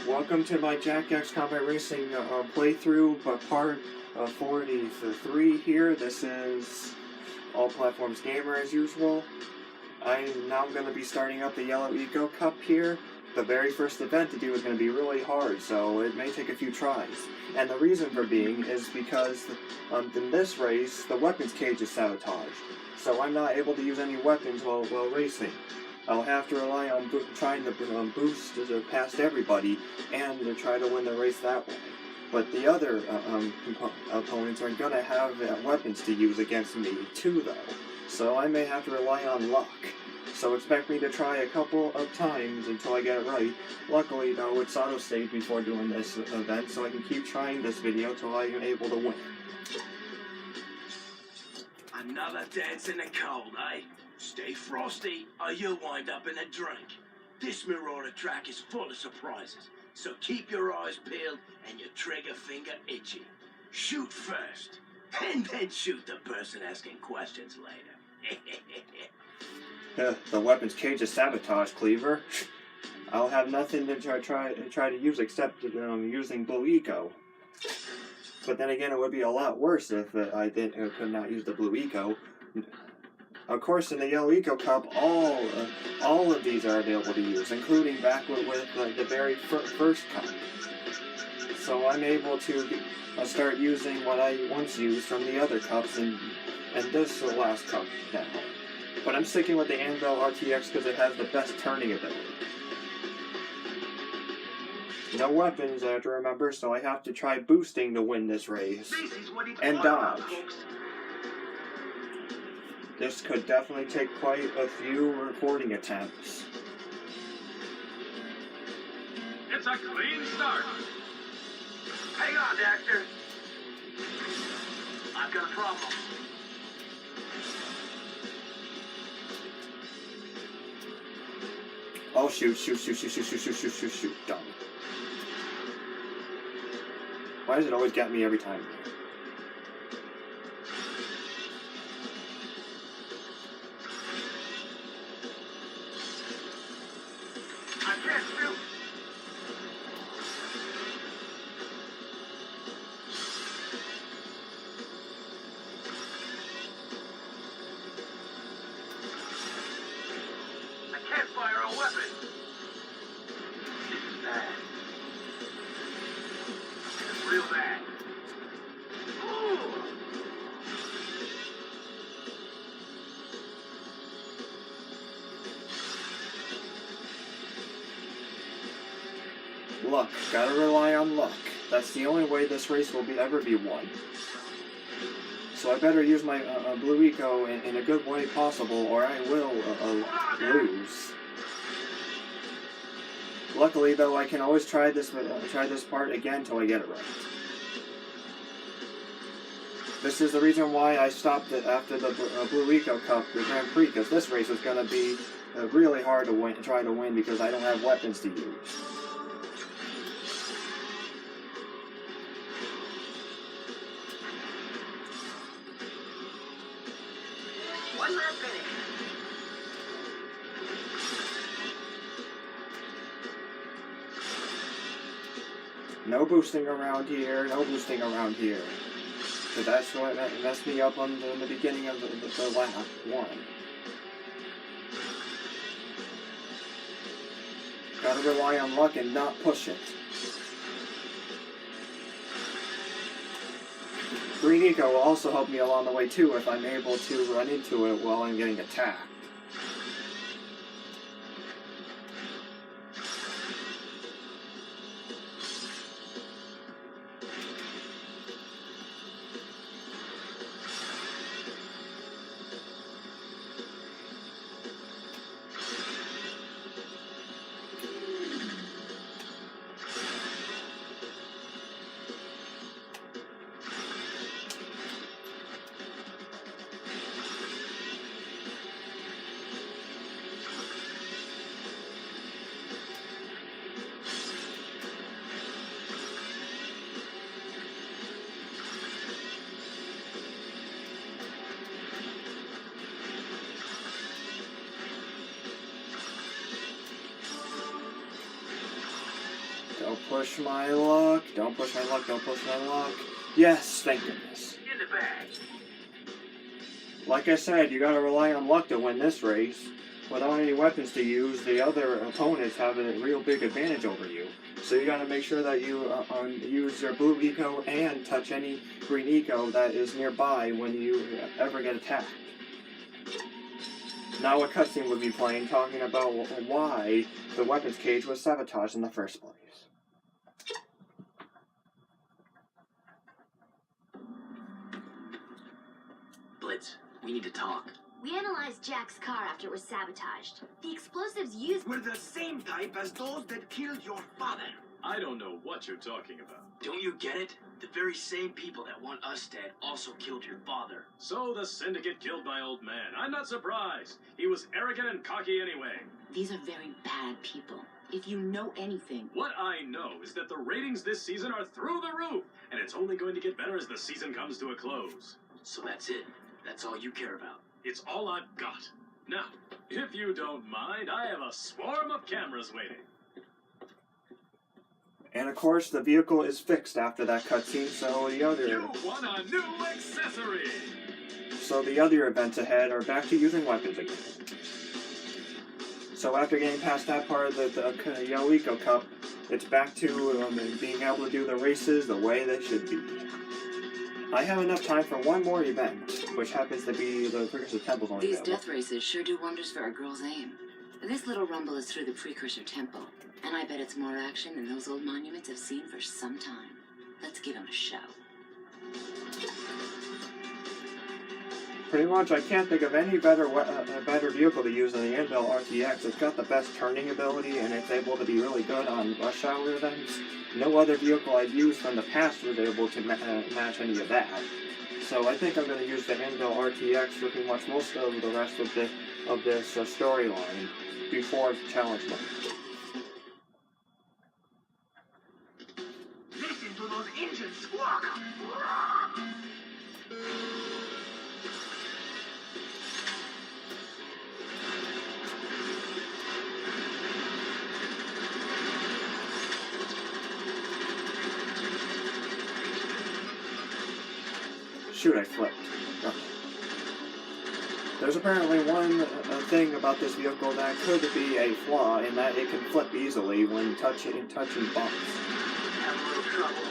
Welcome to my Jak X Combat Racing playthrough, part 43 here. This is All Platforms Gamer as usual. I'm now going to be starting up the Yellow Eco Cup here. The very first event to do is going to be really hard, so it may take a few tries. And the reason for being is because in this race, the weapons cage is sabotaged. So I'm not able to use any weapons while racing. I'll have to rely on trying to boost past everybody and to try to win the race that way. But the other opponents are going to have weapons to use against me too, though. So I may have to rely on luck. So expect me to try a couple of times until I get it right. Luckily, though, it's auto-saved before doing this event, so I can keep trying this video till I am able to win. Another dance in the cold, eh? Stay frosty, or you'll wind up in a drink. This Marauder track is full of surprises, so keep your eyes peeled and your trigger finger itchy. Shoot first, and then shoot the person asking questions later. The weapons cage is sabotaged, Cleaver. I'll have nothing to try to use except using Blue Eco. But then again, it would be a lot worse if I could not use the Blue Eco. Of course, in the Yellow Eco Cup, all of these are available to use, including back with the very first cup. So I'm able to start using what I once used from the other cups and this last cup now. But I'm sticking with the Anvil RTX because it has the best turning ability. No weapons, I have to remember, so I have to try boosting to win this race. And dodge. This could definitely take quite a few recording attempts. It's a clean start. Hang on, Dexter. I've got a problem. Oh, shoot. Dumb. Why does it always get me every time? I can't shoot. I can't fire a weapon. This is bad. It's real bad. Ooh. Luck. Gotta rely on luck. That's the only way this race will ever be won. So I better use my Blue Eco in a good way possible, or I will lose. Luckily, though, I can always try this part again till I get it right. This is the reason why I stopped it after the Blue Eco Cup, the Grand Prix, because this race was going to be really hard to try to win because I don't have weapons to use. What's happening? No boosting around here, no boosting around here. So that's what messed me up in the beginning of the lap one. Gotta rely on luck and not push it. Green Eco will also help me along the way too if I'm able to run into it while I'm getting attacked. Don't push my luck. Don't push my luck. Don't push my luck. Yes, thank goodness. In the bag. Like I said, you gotta rely on luck to win this race. Without any weapons to use, the other opponents have a real big advantage over you. So you gotta make sure that you use your blue eco and touch any green eco that is nearby when you ever get attacked. Now a cutscene would be playing talking about why the weapons cage was sabotaged in the first place. Blitz, we need to talk. We analyzed Jack's car after it was sabotaged. The explosives used We're the same type as those that killed your father. I don't know what you're talking about. Don't you get it? The very same people that want us dead also killed your father. So the Syndicate killed my old man. I'm not surprised. He was arrogant and cocky anyway. These are very bad people. If you know anything, What I know is that the ratings this season are through the roof, and it's only going to get better as the season comes to a close. So that's it. That's all you care about. It's all I've got. Now, if you don't mind, I have a swarm of cameras waiting. And of course, the vehicle is fixed after that cutscene, so You want a new accessory! the other events ahead are back to using weapons again. So after getting past that part of the Yellow Eco Cup, it's back to being able to do the races the way they should be. I have enough time for one more event, which happens to be the Precursor Temple's only these available. death races sure do wonders for a girl's aim. This little rumble is through the Precursor Temple, and I bet it's more action than those old monuments have seen for some time. Let's give them a show. Pretty much, I can't think of any better better vehicle to use than the Intel RTX. It's got the best turning ability, and it's able to be really good on rush hour events. No other vehicle I've used from the past was able to match any of that. So I think I'm going to use the Intel RTX for pretty much most of the rest of this storyline before challenge mode. Listen to those engines squawk! Shoot, I flipped. Oh. There's apparently one thing about this vehicle that could be a flaw in that it can flip easily when touching bumps. Have a little trouble.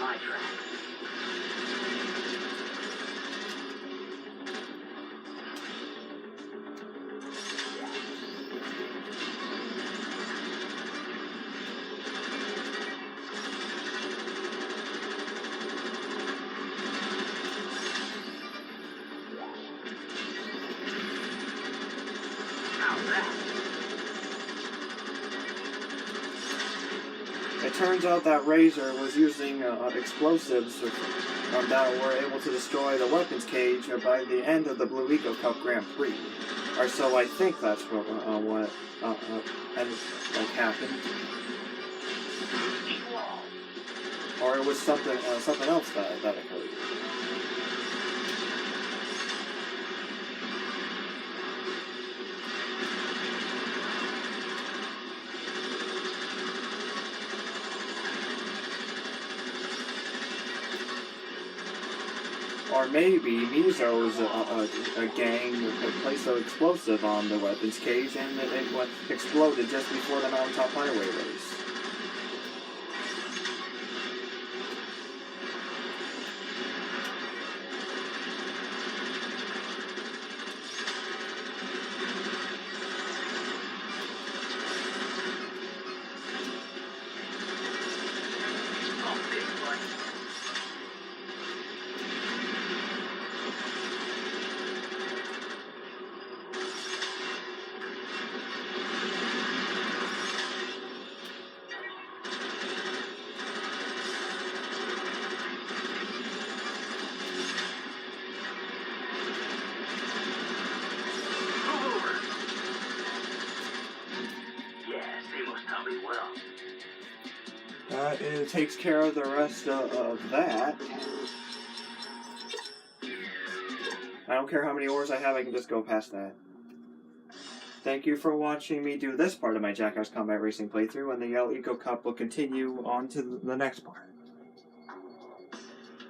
My track. How's that? It turns out that Razor was using explosives that were able to destroy the weapons cage by the end of the Blue Eco Cup Grand Prix. Or so I think that's what happened. Deep wall. Or it was something else that occurred. Or maybe Mizo's a gang placed an explosive on the weapons cage and it exploded just before the Mountaintop Highway race. Oh, big boy. It takes care of the rest of that. I don't care how many ores I have, I can just go past that. Thank you for watching me do this part of my Jackass Combat Racing playthrough, and the Yell Eco Cup will continue on to the next part.